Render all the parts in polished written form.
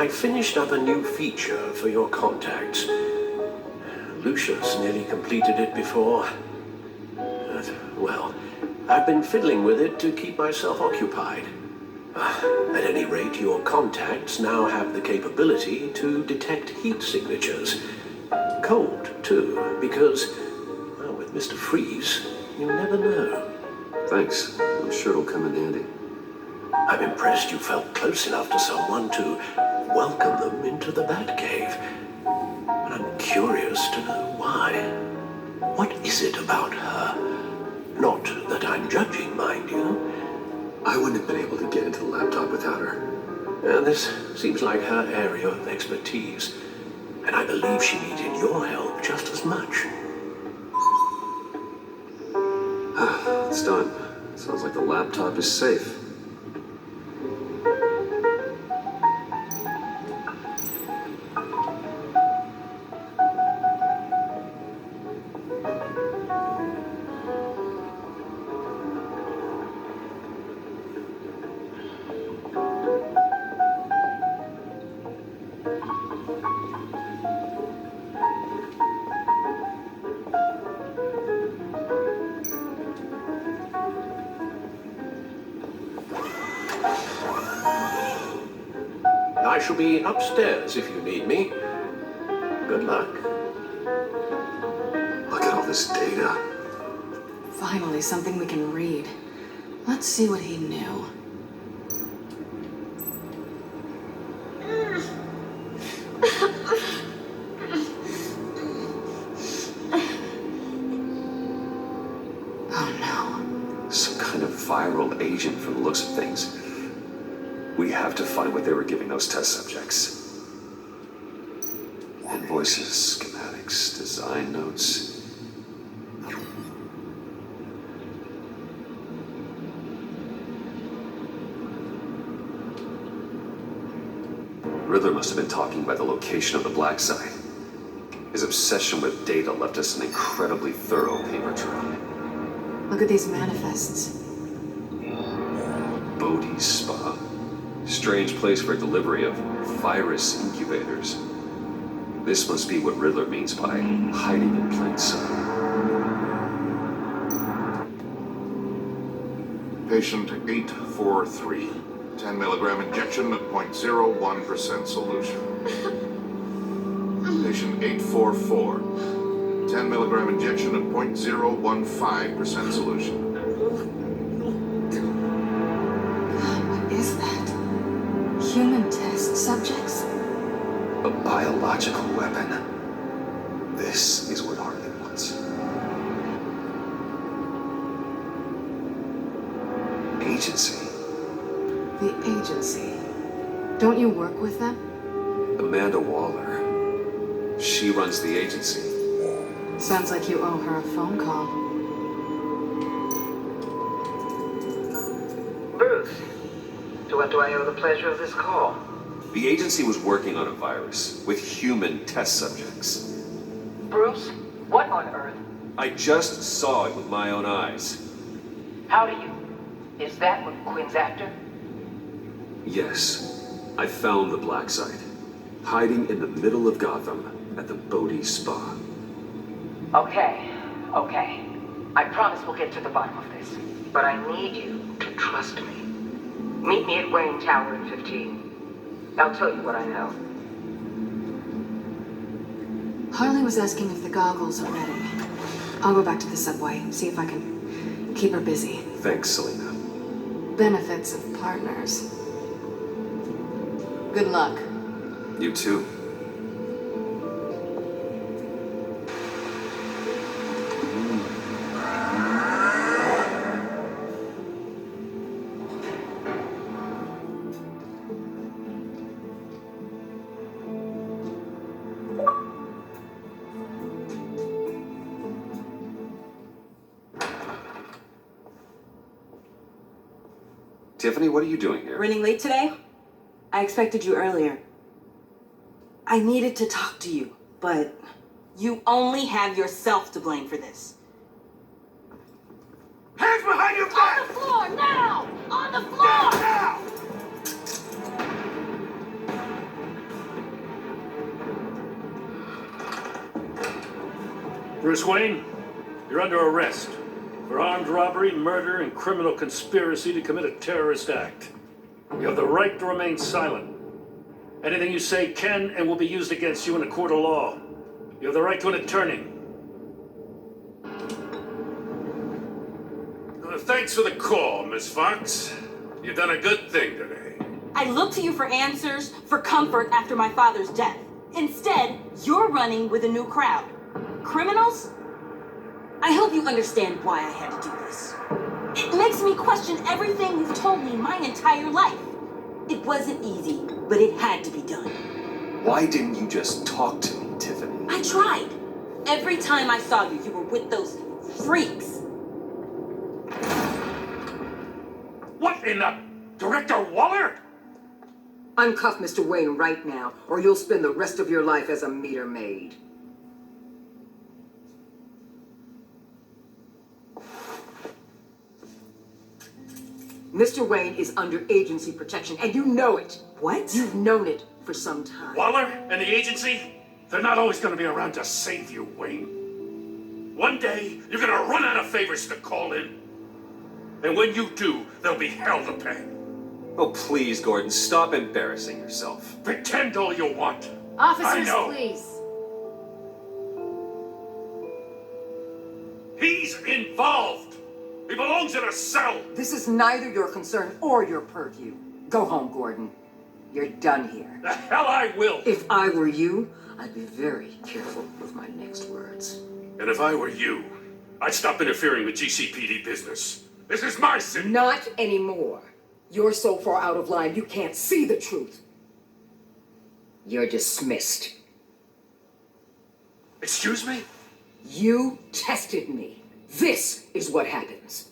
I finished up a new feature for your contacts. Lucius nearly completed it before. Well, I've been fiddling with it to keep myself occupied. At any rate, your contacts now have the capability to detect heat signatures. Cold, too, because, well, with Mr. Freeze, you never know. Thanks. I'm sure it'll come in handy. I'm impressed you felt close enough to someone to welcome them into the Batcave. But I'm curious to know why. What is it about her? Not that I'm judging, mind you. I wouldn't have been able to get into the laptop without her. This seems like her area of expertise, and I believe she needed your help just as much. It's done. Sounds like the laptop is safe. I shall be upstairs if you need me. Good luck. Look at all this data. Finally, something we can read. Let's see what he knew. Oh no. Some kind of viral agent from the looks of things. We have to find what they were giving those test subjects. Invoices, schematics, design notes. Riddler must have been talking by the location of the black site. His obsession with data left us an incredibly thorough paper trail. Look at these manifests. Bodhi's Spa. Strange place for delivery of virus incubators. This must be what Riddler means by hiding in plain sight. Patient 843. 10 milligram injection at 0.01% solution. Patient 844. 10 milligram injection at 0.015% solution. What is that? Human test subjects? A biological weapon. This is what Harley wants. Agency. The agency. Don't you work with them? Amanda Waller. She runs the agency. Sounds like you owe her a phone call. Bruce, to what do I owe the pleasure of this call? The agency was working on a virus with human test subjects. Bruce, what on earth? I just saw it with my own eyes. How do you? Is that what Quinn's after? Yes, I found the black site, hiding in the middle of Gotham at the Bodhi Spa. Okay. I promise we'll get to the bottom of this. But I need you to trust me. Meet me at Wayne Tower in 15. I'll tell you what I know. Harley was asking if the goggles are ready. I'll go back to the subway, see if I can keep her busy. Thanks, Selena. Benefits of partners. Good luck. You too. Tiffany, what are you doing here? Running late today? I expected you earlier. I needed to talk to you, but you only have yourself to blame for this. Hands behind your back! On the floor, now! On the floor! Now! Bruce Wayne, you're under arrest for armed robbery, murder, and criminal conspiracy to commit a terrorist act. You have the right to remain silent. Anything you say can and will be used against you in a court of law. You have the right to an attorney. Thanks for the call, Miss Fox. You've done a good thing today. I look to you for answers, for comfort after my father's death. Instead, you're running with a new crowd. Criminals? I hope you understand why I had to do this. It makes me question everything you've told me my entire life. It wasn't easy, but it had to be done. Why didn't you just talk to me, Tiffany? I tried. Every time I saw you, you were with those freaks. What in the... Director Waller? Uncuff Mr. Wayne right now, or you'll spend the rest of your life as a meter maid. Mr. Wayne is under agency protection, and you know it. What? You've known it for some time. Waller and the agency? They're not always going to be around to save you, Wayne. One day, you're going to run out of favors to call in. And when you do, there'll be hell to pay. Oh, please, Gordon, stop embarrassing yourself. Pretend all you want. Officers, I know. please. He's involved. He belongs in a cell. This is neither your concern or your purview. Go home, Gordon. You're done here. The hell I will. If I were you, I'd be very careful with my next words. And if I were you, I'd stop interfering with GCPD business. This is my city. Not anymore. You're so far out of line, you can't see the truth. You're dismissed. Excuse me? You tested me. This is what happens.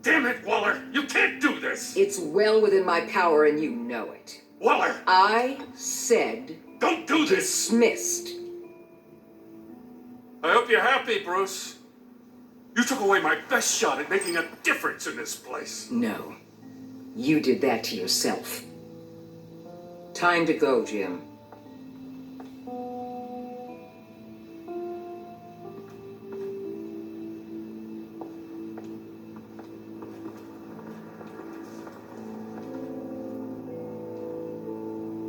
Damn it, Waller. You can't do this. It's well within my power and you know it. Waller, I said don't do this. dismissed. I hope you're happy, Bruce. You took away my best shot at making a difference in this place. No. You did that to yourself. Time to go, Jim.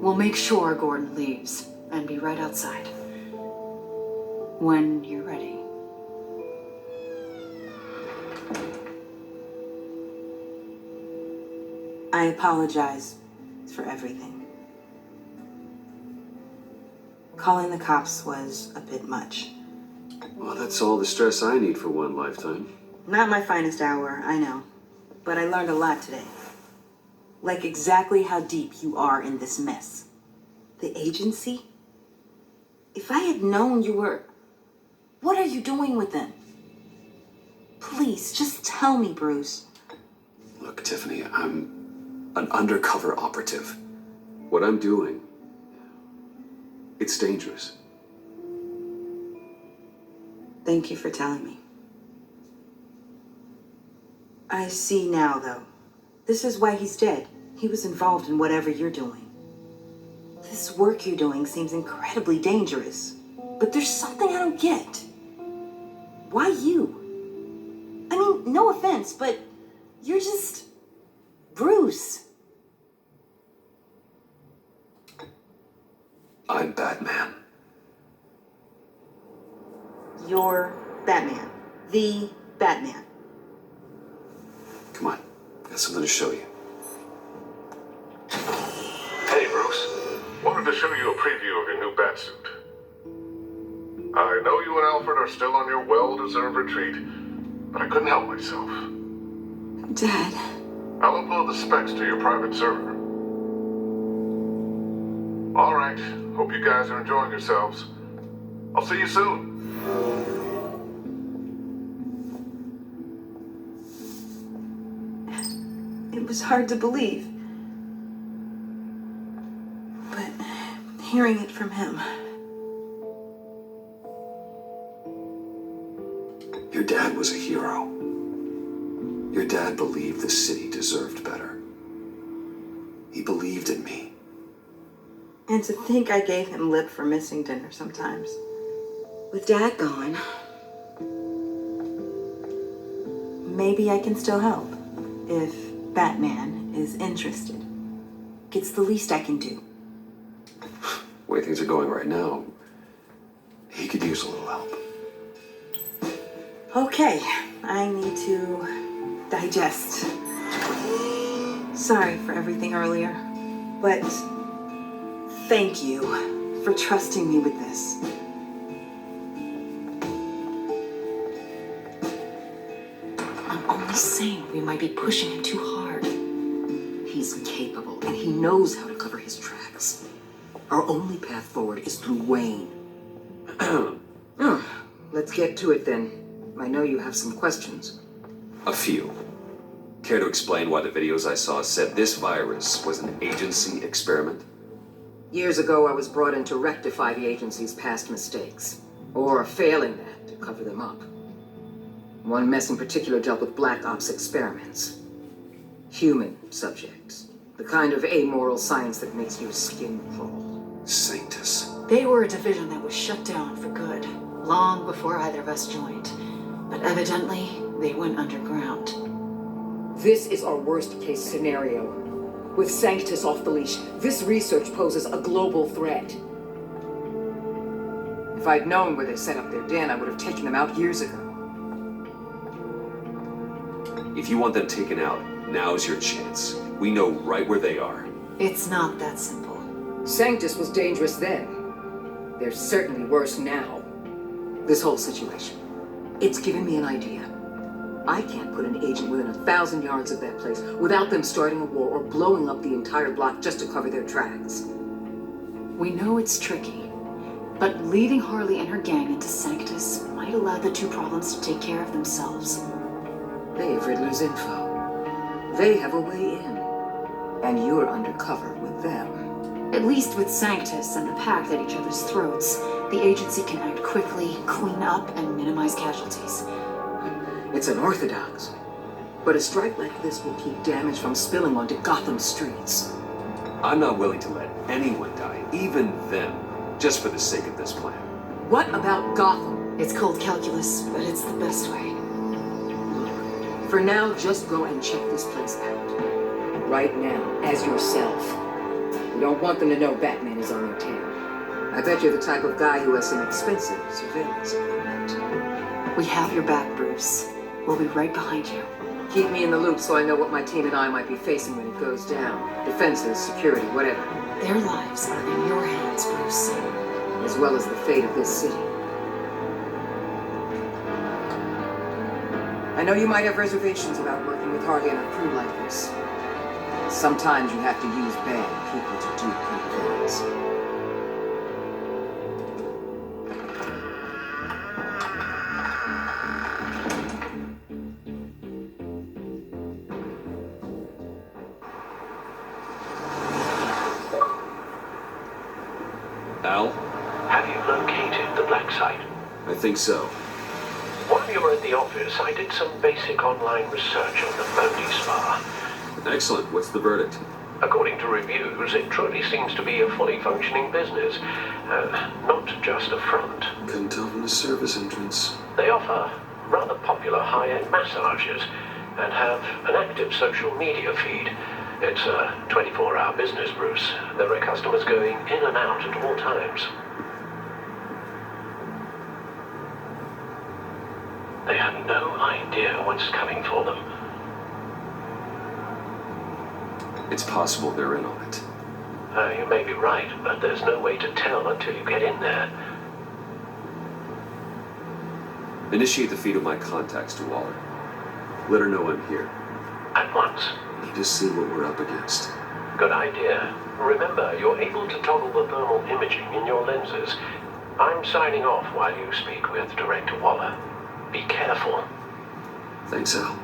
We'll make sure Gordon leaves and be right outside. When you're ready. I apologize for everything. Calling the cops was a bit much. Well, that's all the stress I need for one lifetime. Not my finest hour, I know. But I learned a lot today. Like exactly how deep you are in this mess. The agency? If I had known you were... What are you doing with them? Please, just tell me, Bruce. Look, Tiffany, I'm an undercover operative. What I'm doing, it's dangerous. Thank you for telling me. I see now, though. This is why he's dead. He was involved in whatever you're doing. This work you're doing seems incredibly dangerous. But there's something I don't get. Why you? I mean, no offense, but you're just... Bruce. I'm Batman. You're Batman. The Batman. Come on, got something to show you. Hey, Bruce. Wanted to show you a preview of your new Batsuit. I know you and Alfred are still on your well-deserved retreat, but I couldn't help myself. Dad. I'll upload the specs to your private server. All right. Hope you guys are enjoying yourselves. I'll see you soon. It was hard to believe. But hearing it from him... Your dad was a hero. Your dad believed the city deserved better. He believed in me. And to think I gave him lip for missing dinner sometimes. With Dad gone, maybe I can still help. If Batman is interested. It's the least I can do. The way things are going right now, he could use a little help. Okay, I need to digest. Sorry for everything earlier, but thank you for trusting me with this. I'm only saying we might be pushing him too hard. He's capable, and he knows how to cover his tracks. Our only path forward is through Wayne. Let's get to it then. I know you have some questions. A few. Care to explain why the videos I saw said this virus was an agency experiment? Years ago, I was brought in to rectify the agency's past mistakes. Or failing that, to cover them up. One mess in particular dealt with Black Ops experiments. Human subjects. The kind of amoral science that makes your skin crawl. Sanctus. They were a division that was shut down for good, long before either of us joined. But evidently, they went underground. This is our worst case scenario. With Sanctus off the leash, this research poses a global threat. If I'd known where they set up their den, I would have taken them out years ago. If you want them taken out, now's your chance. We know right where they are. It's not that simple. Sanctus was dangerous then. They're certainly worse now. This whole situation, it's given me an idea. I can't put an agent within 1,000 yards of that place without them starting a war or blowing up the entire block just to cover their tracks. We know it's tricky, but leading Harley and her gang into Sanctus might allow the two problems to take care of themselves. They have Riddler's info. They have a way in. And you're undercover with them. At least with Sanctus and the Pact at each other's throats, the agency can act quickly, clean up, and minimize casualties. It's unorthodox. But a strike like this will keep damage from spilling onto Gotham streets. I'm not willing to let anyone die, even them, just for the sake of this plan. What about Gotham? It's cold calculus, but it's the best way. For now, just go and check this place out. Right now, as yourself. You don't want them to know Batman is on their tail. I bet you're the type of guy who has some expensive surveillance equipment. We have your back, Bruce. We'll be right behind you. Keep me in the loop so I know what my team and I might be facing when it goes down. Defenses, security, whatever. Their lives are in your hands, Bruce. As well as the fate of this city. I know you might have reservations about working with Harley and a crew like this. Sometimes you have to use bad people to do good things. Al? Have you located the black site? I think so. While you were at the office, I did some basic online research on the Bodhi Spa. Excellent. What's the verdict? According to reviews, it truly seems to be a fully functioning business, not just a front. Couldn't tell from the service entrance. They offer rather popular high-end massages and have an active social media feed. It's a 24-hour business, Bruce. There are customers going in and out at all times. They have no idea what's coming for them. It's possible they're in on it. You may be right, but there's no way to tell until you get in there. Initiate the feed of my contacts to Waller. Let her know I'm here. At once. Need to see what we're up against. Good idea. Remember, you're able to toggle the thermal imaging in your lenses. I'm signing off while you speak with Director Waller. Be careful. Thanks, Al.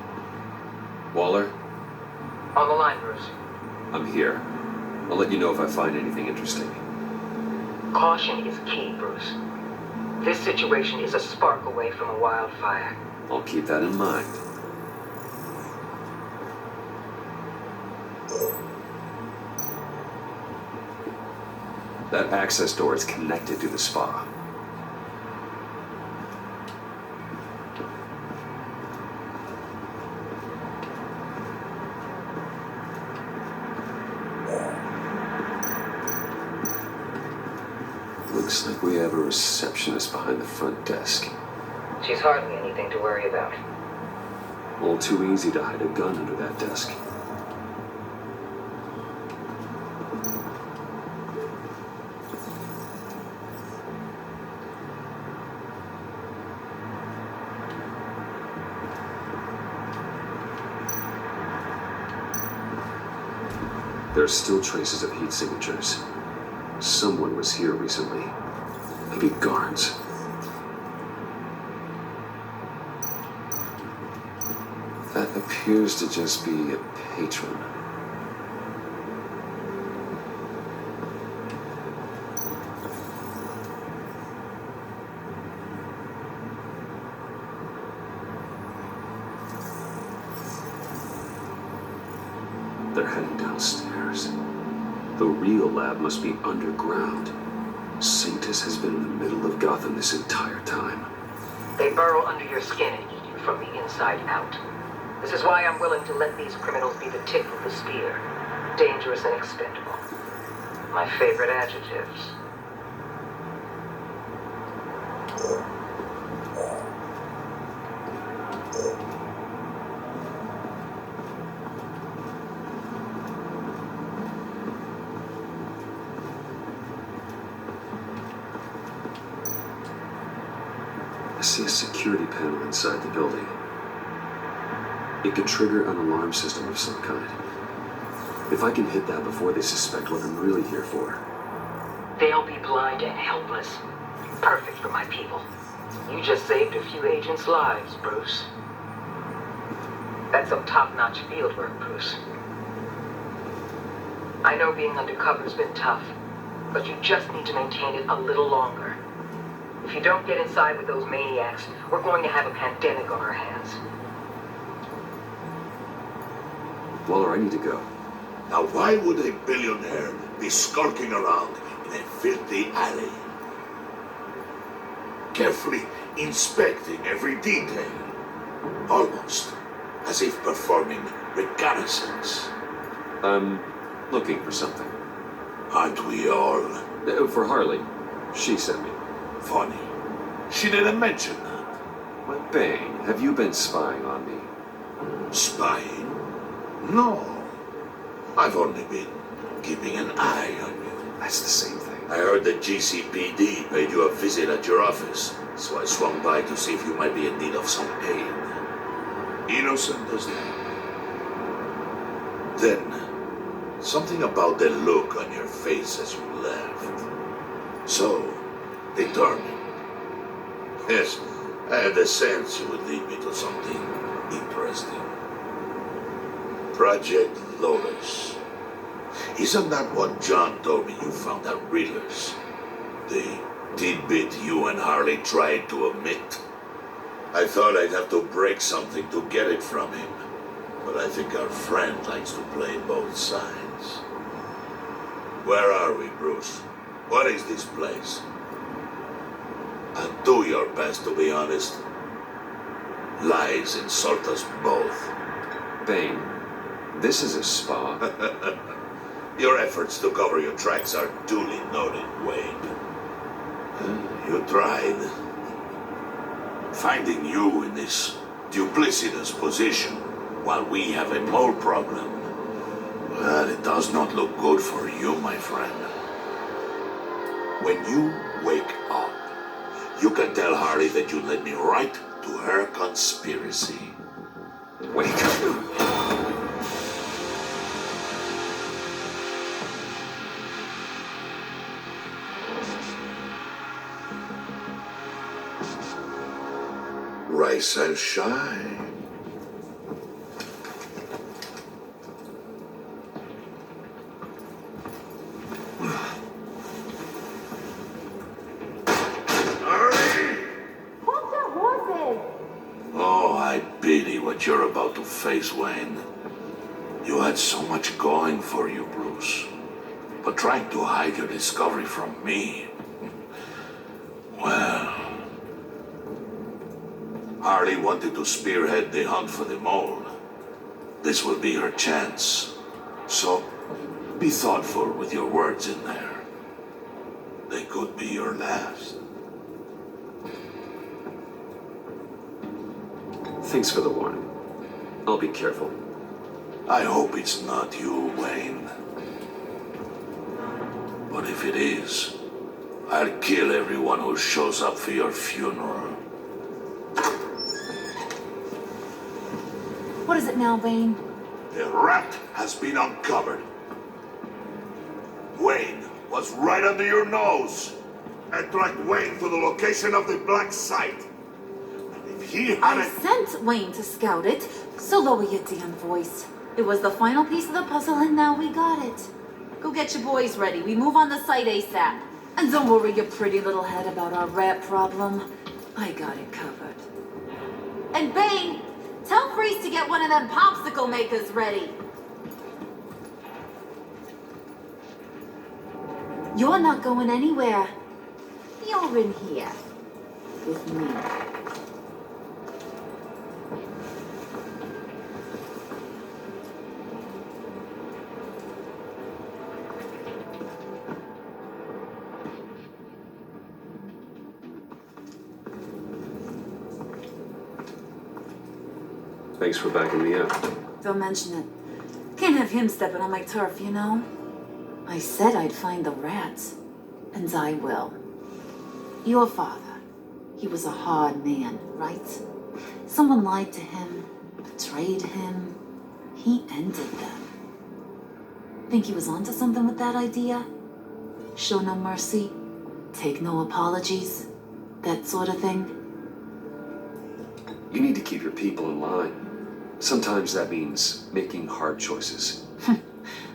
Waller, On the line, Bruce. I'm here. I'll let you know if I find anything interesting. Caution is key, Bruce. This situation is a spark away from a wildfire. I'll keep that in mind. That access door is connected to the spa. Looks like we have a receptionist behind the front desk. She's hardly anything to worry about. All too easy to hide a gun under that desk. There are still traces of heat signatures. Someone was here recently. Maybe guards. That appears to just be a patron. They're heading downstairs. The real lab must be underground. Sanctus has been in the middle of Gotham this entire time. They burrow under your skin and eat you from the inside out. This is why I'm willing to let these criminals be the tip of the spear. Dangerous and expendable. My favorite adjectives. I see a security panel inside the building. It could trigger an alarm system of some kind. If I can hit that before they suspect what I'm really here for. They'll be blind and helpless. Perfect for my people. You just saved a few agents' lives, Bruce. That's some top-notch field work, Bruce. I know being undercover's been tough, but you just need to maintain it a little longer. If you don't get inside with those maniacs, we're going to have a pandemic on our hands. Waller, I need to go. Now why would a billionaire be skulking around in a filthy alley? Carefully inspecting every detail. Almost as if performing reconnaissance. I'm looking for something. Aren't we all? For Harley. She sent me. Funny. She didn't mention that. Why, Bane, have you been spying on me? Spying? No. I've only been keeping an eye on you. That's the same thing. I heard the GCPD paid you a visit at your office, so I swung by to see if you might be in need of some aid. Innocent as that. Then, something about the look on your face as you left. So, determined. Yes, I had a sense you would lead me to something interesting. Project Lotus. Isn't that what John told me you found at Riddler's? The tidbit you and Harley tried to omit? I thought I'd have to break something to get it from him. But I think our friend likes to play both sides. Where are we, Bruce? What is this place? And do your best to be honest. Lies insult us both. Bane, this is a spa. Your efforts to cover your tracks are duly noted, Wade. You tried. Finding you in this duplicitous position while we have a mole problem. Well, it does not look good for you, my friend. When you wake up, you can tell Harley that you led me right to her conspiracy. Wake up. Rise and shine. Oh, I pity what you're about to face, Wayne. You had so much going for you, Bruce. But trying to hide your discovery from me... Well... Harley wanted to spearhead the hunt for the mole. This will be her chance. So, be thoughtful with your words in there. They could be your last. Thanks for the warning. I'll be careful. I hope it's not you, Wayne. But if it is, I'll kill everyone who shows up for your funeral. What is it now, Wayne? The rat has been uncovered. Wayne was right under your nose. I tracked Wayne to the location of the black site. And if he I hadn't... sent Wayne to scout it, so lower your damn voice. It was the final piece of the puzzle, and now we got it. Go get your boys ready. We move on the site ASAP. And don't worry your pretty little head about our rat problem. I got it covered. And Bane, tell Freeze to get one of them popsicle makers ready. You're not going anywhere. You're in here. With me. Thanks for backing me up. Don't mention it. Can't have him stepping on my turf, you know? I said I'd find the rats. And I will. Your father. He was a hard man, right? Someone lied to him, betrayed him. He ended them. Think he was onto something with that idea? Show no mercy, take no apologies, that sort of thing? You need to keep your people in line. Sometimes that means making hard choices.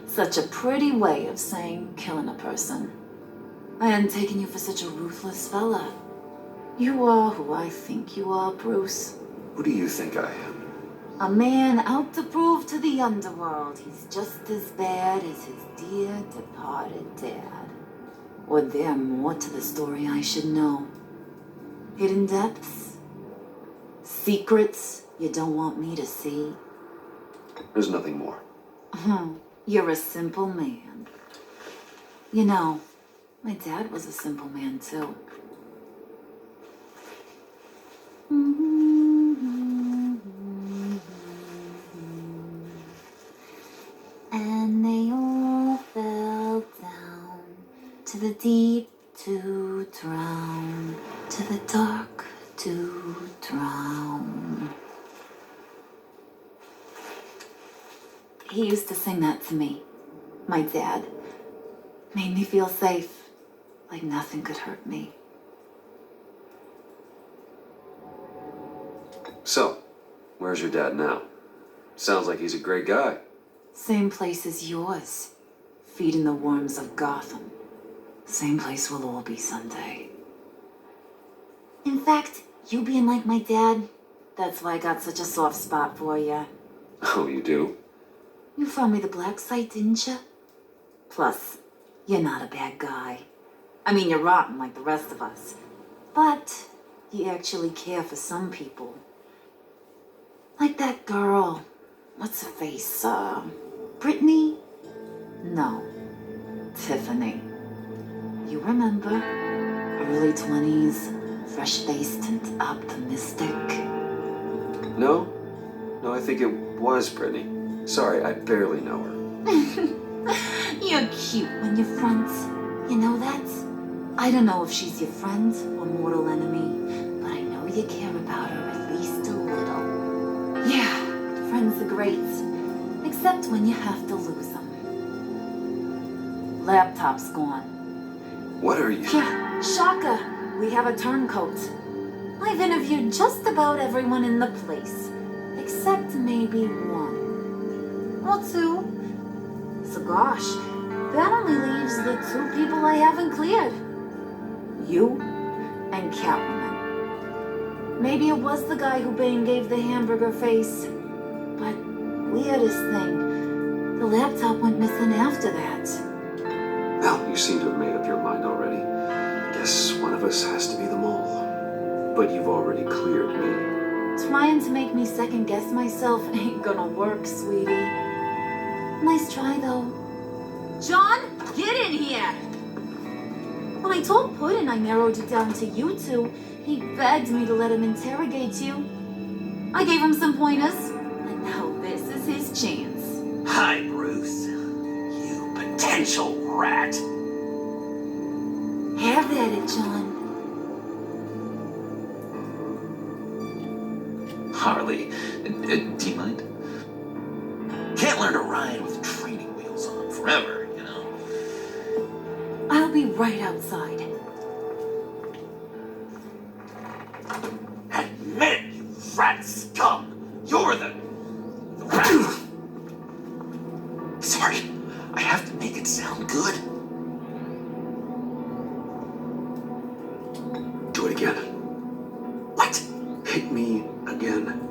Such a pretty way of saying killing a person. I hadn't taken you for such a ruthless fella. You are who I think you are, Bruce. Who do you think I am? A man out to prove to the underworld he's just as bad as his dear departed dad. Or there more to the story I should know? Hidden depths? Secrets you don't want me to see? There's nothing more. You're a simple man. You know, my dad was a simple man too. And they all fell down to the deep to drown, to the dark to drown. He used to sing that to me. My dad. Made me feel safe, like nothing could hurt me. So, where's your dad now? Sounds like he's a great guy. Same place as yours, feeding the worms of Gotham. Same place we'll all be someday. In fact, you being like my dad, that's why I got such a soft spot for you. Oh, you do? You found me the black site, didn't you? Plus, you're not a bad guy. I mean, you're rotten like the rest of us. But you actually care for some people. Like that girl. What's her face? Brittany? No. Tiffany. You remember? Early 20s, fresh-faced and optimistic. No, I think it was Brittany. Sorry, I barely know her. You're cute when you're front. You know that? I don't know if she's your friend or mortal enemy, but I know you care about her at least a little. Yeah, friends are great. Except when you have to lose them. Laptop's gone. What are you? Yeah, shocker. We have a turncoat. I've interviewed just about everyone in the place. Except maybe one. Or two. So gosh, that only leaves the two people I haven't cleared. You and Catwoman. Maybe it was the guy who Bane gave the hamburger face. But weirdest thing, the laptop went missing after that. Well, you seem to have made up your mind already. Guess one of us has to be the mole. But you've already cleared me. Trying to make me second guess myself ain't gonna work, sweetie. Nice try, though. John, get in here! When I told Puddin I narrowed it down to you two, he begged me to let him interrogate you. I gave him some pointers, and now this is his chance. Hi, Bruce. You potential rat. Have at it, John. Harley, do you mind? Can't learn to ride with training wheels on forever, you know? I'll be right outside. Admit it, you rat scum! You're the rat! Sorry, I have to make it sound good. Do it again. What? Hit me again.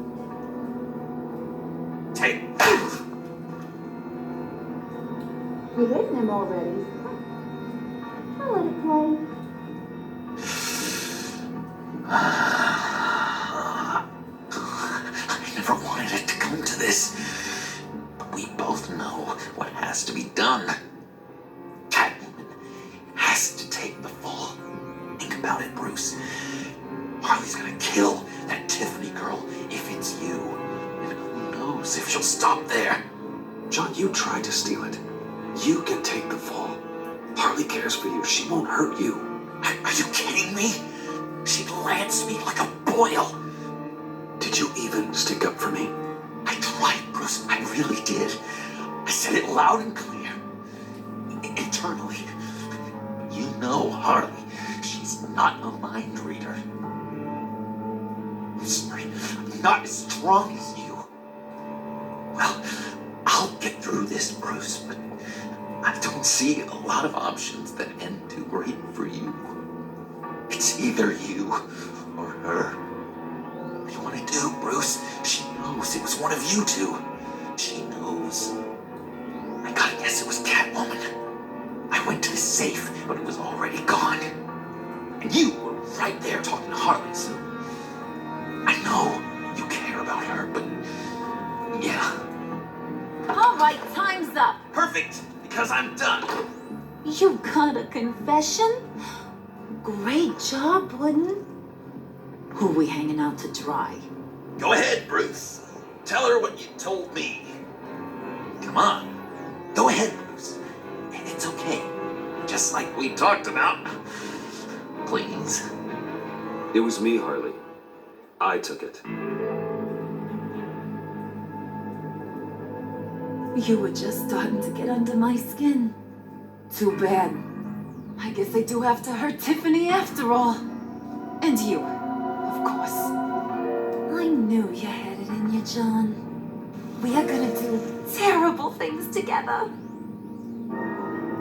Take that! You hitting him already? I'll let it play. I never wanted it to come to this, but we both know what has to be done. Catwoman has to take the fall. Think about it, Bruce. Harley's gonna kill that Tiffany girl if it's you. And who knows if she'll stop there. John, you tried to steal it. You can take the fall. Harley cares for you. She won't hurt you. Are you kidding me? She'd lance me like a boil. Did you even stick up for me? I tried, Bruce. I really did. I said it loud and clear. Internally. You know Harley. She's not a mind reader. I'm sorry. I'm not as strong as you. Well, I'll get through this, Bruce, but I don't see a lot of options that end too great for you. It's either you or her. What do you want to do, Bruce? She knows it was one of you two. She knows. I gotta guess it was Catwoman. I went to the safe, but it was already gone. And you were right there talking to Harley, so I know you care about her, but yeah. All right, time's up. Perfect, because I'm done. You got a confession? Great job, Puddin'. Who we hanging out to dry? Go ahead, Bruce. Tell her what you told me. Come on. Go ahead, Bruce. It's okay. Just like we talked about. Please. It was me, Harley. I took it. You were just starting to get under my skin. Too bad. I guess I do have to hurt Tiffany after all. And you, of course. I knew you had it in you, John. We are gonna do terrible things together.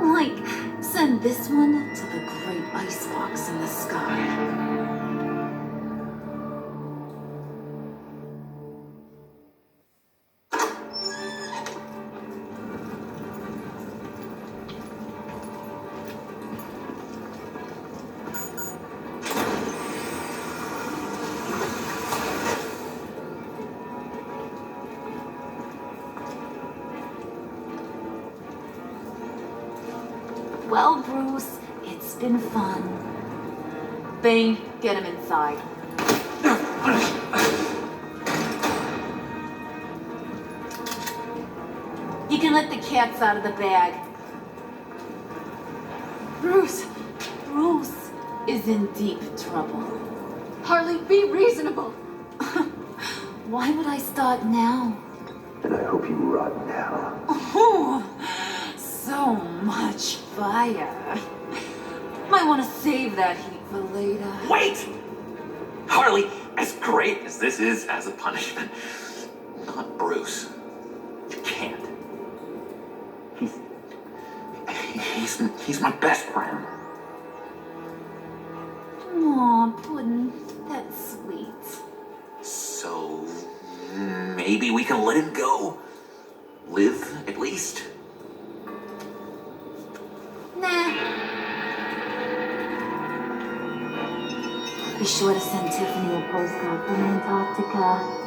Like, send this one to the great icebox in the sky. Well, Bruce, it's been fun. Bane, get him inside. You can let the cats out of the bag. Bruce is in deep trouble. Harley, be reasonable. Why would I start now? And I hope you rot in hell. Oh, so much fire. Might want to save that heat for later. Wait! Harley, as great as this is as a punishment, not Bruce. You can't. He's my best friend. Aw, Puddin', that's sweet. So maybe we can let him go. Live, at least. Nah. Be sure to send Tiffany a postcard from Antarctica.